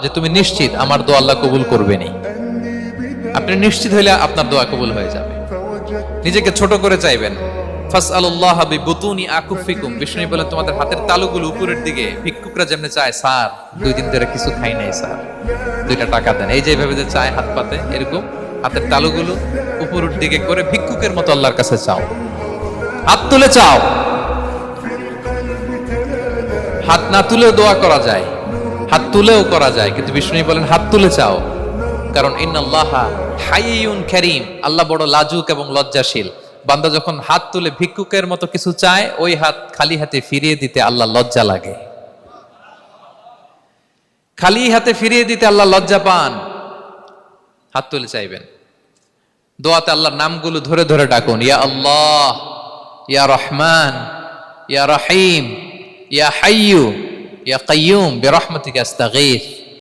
যে তুমি নিশ্চিত আমার দোয়া আল্লাহ কবুল করবেনই। আপনি নিশ্চিত হইলে আপনার দোয়া কবুল হয়ে যাবে। নিজেকে ছোট করে চাইবেন। ফাসআলুল্লাহ বিবুতুনি আকুফিকুম, বিষ্ণু বলেন তোমাদের হাতের তালুগুলো উপরের দিকে, ভিক্ষুকরা যেমন চায়, স্যার 2 দিন ধরে কিছু খাই নাই স্যার, 2টা টাকা দেন, এই যে এইভাবে যে চায় হাত পাতে, এরকম হাতের তালুগুলো উপরের দিকে করে ভিক্ষুকের মতো আল্লাহর কাছে চাও। হাত তুলে চাও, হাত না তুলেও দোয়া করা যায়, হাত তুলেও করা যায়, কিন্তু বিষ্ণু বলেন হাত তুলে চাও। কারণ ইন্নাল্লাহা হাইয়ুন কারীম, আল্লাহ বড় লাজুক এবং লজ্জাশীল। বান্দা যখন হাত তুলে ভিক্ষুকের মতো কিছু চায়, ওই হাত খালি হাতে ফিরিয়ে দিতে আল্লাহ লজ্জা লাগে। খালি হাতে ফিরিয়ে দিতে আল্লাহ লজ্জা পান। হাত তুলে চাইবেন। দোয়াতে আল্লাহর নামগুলো ধরে ধরে ডাকুন, ইয়া আল্লাহ, ইয়া রহমান, ইয়া রহিম, ইয়া হাইয়ু, ইয়া কাইয়ুম, বিরহমাতিকা আস্তাগীথ।